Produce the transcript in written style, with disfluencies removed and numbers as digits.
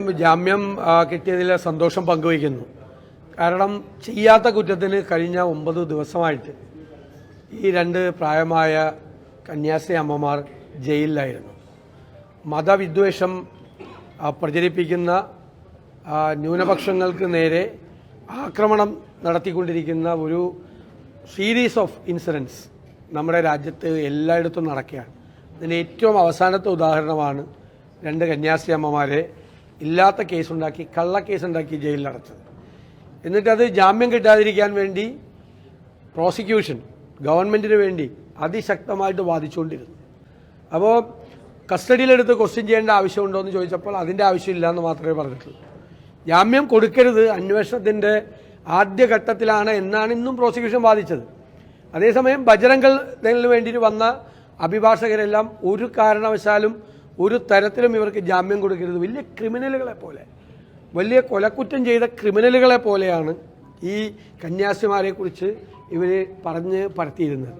ജാമ്യം കിട്ടിയതിലെ സന്തോഷം പങ്കുവയ്ക്കുന്നു. കാരണം ചെയ്യാത്ത കുറ്റത്തിന് കഴിഞ്ഞ 9 ദിവസമായിട്ട് ഈ 2 പ്രായമായ കന്യാസ്ത്രീ അമ്മമാർ ജയിലിലായിരുന്നു. മതവിദ്വേഷം പ്രചരിപ്പിക്കുന്ന ന്യൂനപക്ഷങ്ങൾക്ക് നേരെ ആക്രമണം നടത്തിക്കൊണ്ടിരിക്കുന്ന ഒരു സീരീസ് ഓഫ് ഇൻസിഡൻസ് നമ്മുടെ രാജ്യത്ത് എല്ലായിടത്തും നടക്കുകയാണ്. അതിന് ഏറ്റവും അവസാനത്തെ ഉദാഹരണമാണ് 2 കന്യാസ്ത്രീ അമ്മമാരെ ഇല്ലാത്ത കേസുണ്ടാക്കി കള്ളക്കേസുണ്ടാക്കി ജയിലിലടച്ചത്. എന്നിട്ടത് ജാമ്യം കിട്ടാതിരിക്കാൻ വേണ്ടി പ്രോസിക്യൂഷൻ ഗവൺമെൻറ്റിന് വേണ്ടി അതിശക്തമായിട്ട് വാദിച്ചുകൊണ്ടിരുന്നു. അപ്പോൾ കസ്റ്റഡിയിലെടുത്ത് ക്വസ്റ്റ്യൻ ചെയ്യേണ്ട ആവശ്യമുണ്ടോ എന്ന് ചോദിച്ചപ്പോൾ അതിൻ്റെ ആവശ്യമില്ല എന്ന് മാത്രമേ പറഞ്ഞിട്ടുള്ളൂ. ജാമ്യം കൊടുക്കരുത്, അന്വേഷണത്തിൻ്റെ ആദ്യഘട്ടത്തിലാണ് എന്നാണ് ഇന്നും പ്രോസിക്യൂഷൻ വാദിച്ചത്. അതേസമയം ബജരംഗ് ദളിന് വേണ്ടിയിട്ട് വന്ന അഭിഭാഷകരെല്ലാം ഒരു കാരണവശാലും ഒരു തരത്തിലും ഇവർക്ക് ജാമ്യം കൊടുക്കരുത്, വലിയ ക്രിമിനലുകളെ പോലെ, വലിയ കൊലക്കുറ്റം ചെയ്ത ക്രിമിനലുകളെ പോലെയാണ് ഈ കന്യാസ്ത്രീമാരെക്കുറിച്ച് ഇവർ പറഞ്ഞ് പരത്തിയിരുന്നത്.